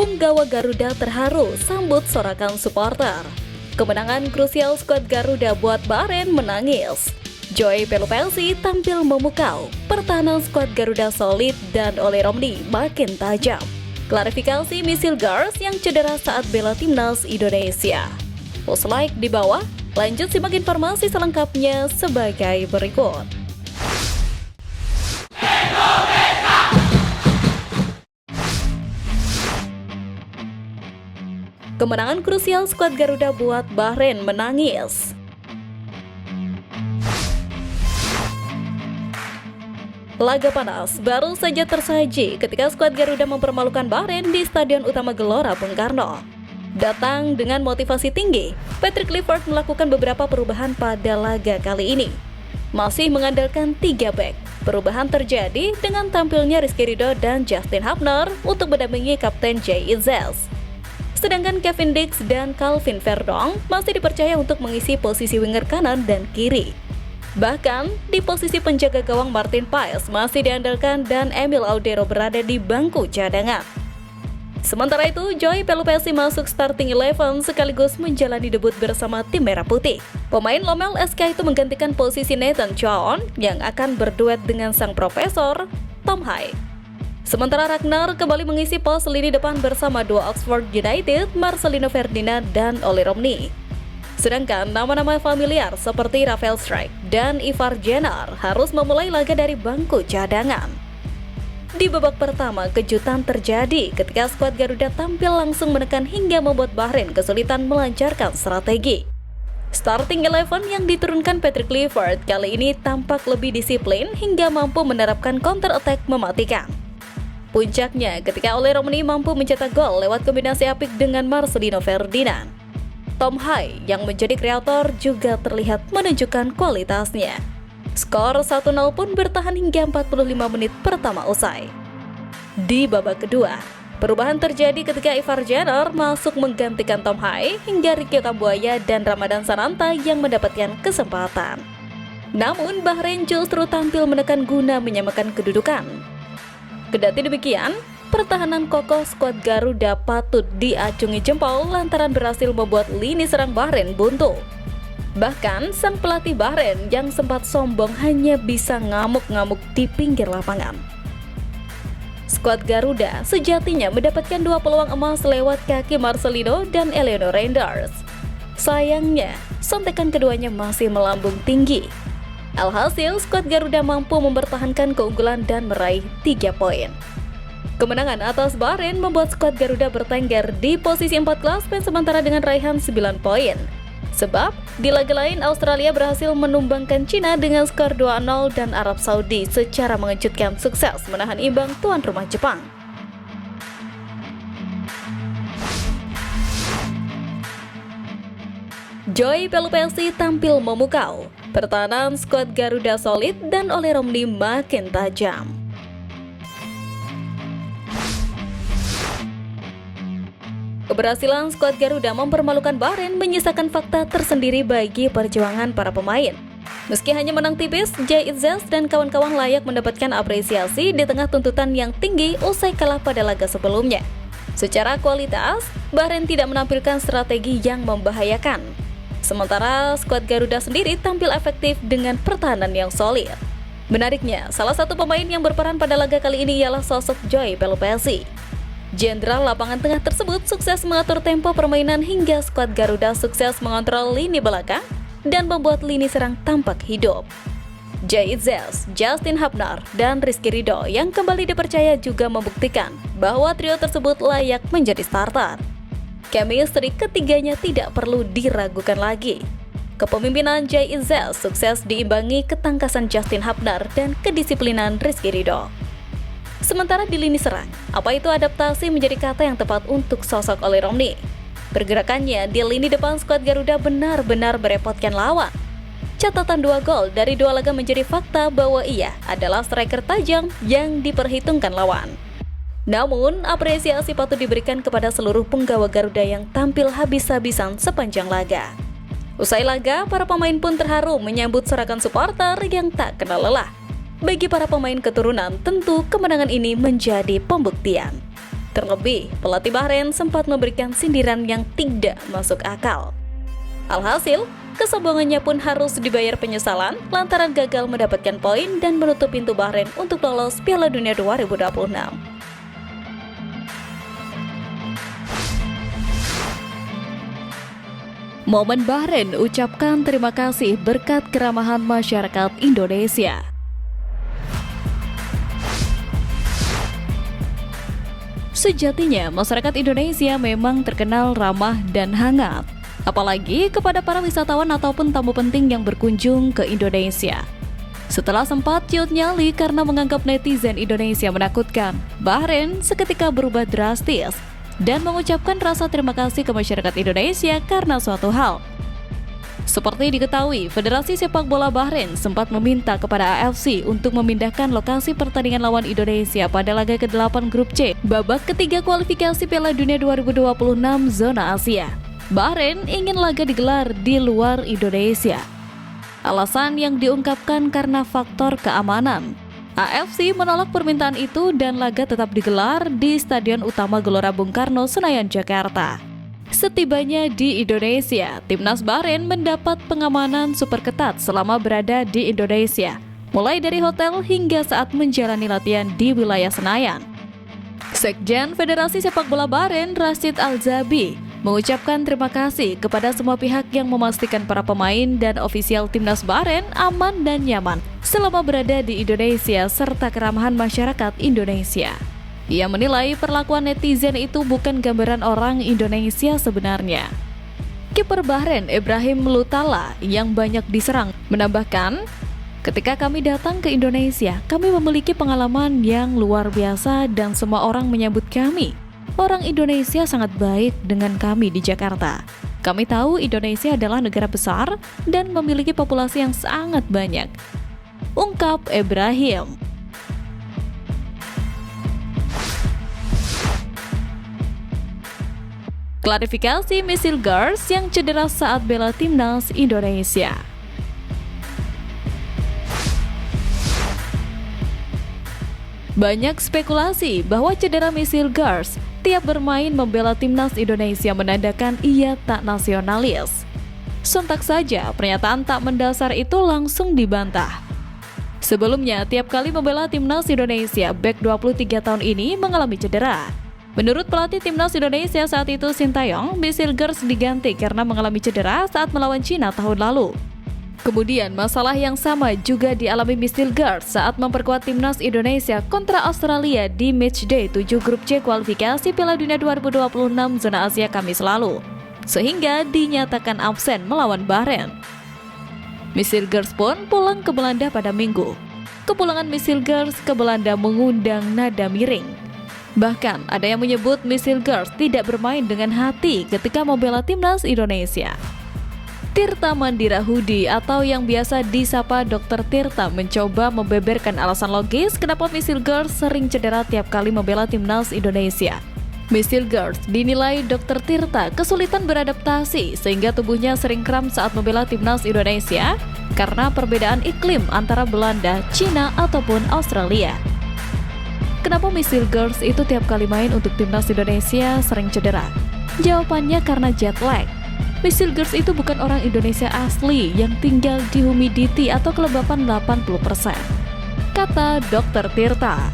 Punggawa Garuda terharu sambut sorakan supporter. Kemenangan krusial skuad Garuda buat Bahrain menangis. Joy Pelupelsi tampil memukau. Pertahanan skuad Garuda solid dan Ole Romni makin tajam. Klarifikasi misil Gars yang cedera saat bela timnas Indonesia. Post like di bawah. Lanjut simak informasi selengkapnya sebagai berikut. Kemenangan krusial skuad Garuda buat Bahrain menangis. Laga panas baru saja tersaji ketika skuad Garuda mempermalukan Bahrain di Stadion Utama Gelora Bung Karno. Datang dengan motivasi tinggi, Patrick Kluivert melakukan beberapa perubahan pada laga kali ini. Masih mengandalkan 3 back. Perubahan terjadi dengan tampilnya Rizky Ridho dan Justin Hubner untuk mendampingi Kapten Jay Itzels. Sedangkan Kevin Dix dan Calvin Verdong masih dipercaya untuk mengisi posisi winger kanan dan kiri. Bahkan, di posisi penjaga gawang Martin Paes masih diandalkan dan Emil Audero berada di bangku cadangan. Sementara itu, Joy Pelupelsi masuk starting 11 sekaligus menjalani debut bersama tim Merah Putih. Pemain Lommel SK itu menggantikan posisi Nathan Chown yang akan berduet dengan sang profesor, Tom Hai. Sementara Ragnar kembali mengisi pos lini depan bersama dua Oxford United, Marcelino Ferdinand dan Ole Romni. Sedangkan nama-nama familiar seperti Rafael Strijk dan Ivar Jenner harus memulai laga dari bangku cadangan. Di babak pertama, kejutan terjadi ketika skuad Garuda tampil langsung menekan hingga membuat Bahrain kesulitan melancarkan strategi. Starting 11 yang diturunkan Patrick Kluivert kali ini tampak lebih disiplin hingga mampu menerapkan counter attack mematikan. Puncaknya ketika Ole Romni mampu mencetak gol lewat kombinasi apik dengan Marcelino Ferdinand. Tom Hai yang menjadi kreator juga terlihat menunjukkan kualitasnya. Skor 1-0 pun bertahan hingga 45 menit pertama usai. Di babak kedua, perubahan terjadi ketika Ivar Jenner masuk menggantikan Tom Hai hingga Ricky Kambuaya dan Ramadan Sananta yang mendapatkan kesempatan. Namun Bahrain justru tampil menekan guna menyamakan kedudukan. Kendati demikian, pertahanan kokoh skuad Garuda patut diacungi jempol lantaran berhasil membuat lini serang Bahrain buntu. Bahkan, sang pelatih Bahrain yang sempat sombong hanya bisa ngamuk-ngamuk di pinggir lapangan. Skuad Garuda sejatinya mendapatkan 2 peluang emas lewat kaki Marcelino dan Eleanor Reinders. Sayangnya, sontekan keduanya masih melambung tinggi. Alhasil, skuad Garuda mampu mempertahankan keunggulan dan meraih 3 poin. Kemenangan atas Bahrain membuat skuad Garuda bertengger di posisi 4 klasmen sementara dengan raihan 9 poin. Sebab, di laga lain Australia berhasil menumbangkan Cina dengan skor 2-0 dan Arab Saudi secara mengejutkan sukses menahan imbang tuan rumah Jepang. Joy Pelupelsi tampil memukau. Pertahanan skuad Garuda solid dan Ole Romni makin tajam. Keberhasilan skuad Garuda mempermalukan Bahrain menyisakan fakta tersendiri bagi perjuangan para pemain. Meski hanya menang tipis, Jay Itzels dan kawan-kawan layak mendapatkan apresiasi di tengah tuntutan yang tinggi usai kalah pada laga sebelumnya. Secara kualitas, Bahrain tidak menampilkan strategi yang membahayakan. Sementara skuad Garuda sendiri tampil efektif dengan pertahanan yang solid. Menariknya, salah satu pemain yang berperan pada laga kali ini ialah sosok Joy Pelupelsi. Jenderal lapangan tengah tersebut sukses mengatur tempo permainan hingga skuad Garuda sukses mengontrol lini belakang dan membuat lini serang tampak hidup. Jay Itzels, Justin Hubner, dan Rizky Ridho yang kembali dipercaya juga membuktikan bahwa trio tersebut layak menjadi starter. Chemistry ketiganya tidak perlu diragukan lagi. Kepemimpinan Jay Itzels sukses diimbangi ketangkasan Justin Hubner dan kedisiplinan Rizky Ridho. Sementara di lini serang, apa itu adaptasi menjadi kata yang tepat untuk sosok Ole Romni. Pergerakannya di lini depan skuad Garuda benar-benar merepotkan lawan. Catatan 2 gol dari 2 laga menjadi fakta bahwa ia adalah striker tajam yang diperhitungkan lawan. Namun, apresiasi patut diberikan kepada seluruh punggawa Garuda yang tampil habis-habisan sepanjang laga. Usai laga, para pemain pun terharu menyambut sorakan supporter yang tak kenal lelah. Bagi para pemain keturunan, tentu kemenangan ini menjadi pembuktian. Terlebih, pelatih Bahrain sempat memberikan sindiran yang tidak masuk akal. Alhasil, kesombongannya pun harus dibayar penyesalan lantaran gagal mendapatkan poin dan menutup pintu Bahrain untuk lolos Piala Dunia 2026. Momen Bahrain ucapkan terima kasih berkat keramahan masyarakat Indonesia. Sejatinya, masyarakat Indonesia memang terkenal ramah dan hangat, apalagi kepada para wisatawan ataupun tamu penting yang berkunjung ke Indonesia. Setelah sempat ciut nyali karena menganggap netizen Indonesia menakutkan, Bahrain seketika berubah drastis dan mengucapkan rasa terima kasih ke masyarakat Indonesia karena suatu hal. Seperti diketahui, Federasi Sepak Bola Bahrain sempat meminta kepada AFC untuk memindahkan lokasi pertandingan lawan Indonesia pada laga ke-8 Grup C, babak ketiga kualifikasi Piala Dunia 2026 zona Asia. Bahrain ingin laga digelar di luar Indonesia. Alasan yang diungkapkan karena faktor keamanan. AFC menolak permintaan itu dan laga tetap digelar di Stadion Utama Gelora Bung Karno, Senayan, Jakarta. Setibanya di Indonesia, Timnas Bahrain mendapat pengamanan super ketat selama berada di Indonesia, mulai dari hotel hingga saat menjalani latihan di wilayah Senayan. Sekjen Federasi Sepak Bola Bahrain, Rashid Al-Zabi, mengucapkan terima kasih kepada semua pihak yang memastikan para pemain dan ofisial Timnas Bahrain aman dan nyaman selama berada di Indonesia serta keramahan masyarakat Indonesia. Ia menilai perlakuan netizen itu bukan gambaran orang Indonesia sebenarnya. Kiper Bahrain Ibrahim Lutala yang banyak diserang menambahkan, ketika kami datang ke Indonesia, kami memiliki pengalaman yang luar biasa dan semua orang menyambut kami. Orang Indonesia sangat baik dengan kami di Jakarta. Kami tahu Indonesia adalah negara besar dan memiliki populasi yang sangat banyak, ungkap Ibrahim. Klarifikasi Misil Gars yang cedera saat bela Timnas Indonesia. Banyak spekulasi bahwa cedera Misil Gars tiap bermain membela Timnas Indonesia menandakan ia tak nasionalis. Sontak saja pernyataan tak mendasar itu langsung dibantah. Sebelumnya, tiap kali membela Timnas Indonesia, bek 23 tahun ini mengalami cedera. Menurut pelatih Timnas Indonesia saat itu Sintayong, Misil Gars diganti karena mengalami cedera saat melawan Cina tahun lalu. Kemudian masalah yang sama juga dialami Misil Gars saat memperkuat Timnas Indonesia kontra Australia di matchday 7 Grup C kualifikasi Piala Dunia 2026 zona Asia Kamis lalu, sehingga dinyatakan absen melawan Bahrain. Misil Gars pun pulang ke Belanda pada Minggu. Kepulangan Misil Gars ke Belanda mengundang nada miring. Bahkan ada yang menyebut Misil Gars tidak bermain dengan hati ketika membela Timnas Indonesia. Tirta Mandira Hudi atau yang biasa disapa Dr. Tirta mencoba membeberkan alasan logis kenapa Misil Gars sering cedera tiap kali membela Timnas Indonesia. Misil Gars dinilai Dr. Tirta kesulitan beradaptasi sehingga tubuhnya sering kram saat membela Timnas Indonesia karena perbedaan iklim antara Belanda, Cina, ataupun Australia. Kenapa Misil Gars itu tiap kali main untuk Timnas Indonesia sering cedera? Jawabannya karena jet lag. Misil Gars itu bukan orang Indonesia asli yang tinggal di humidity atau kelembapan 80%, kata Dr. Tirta.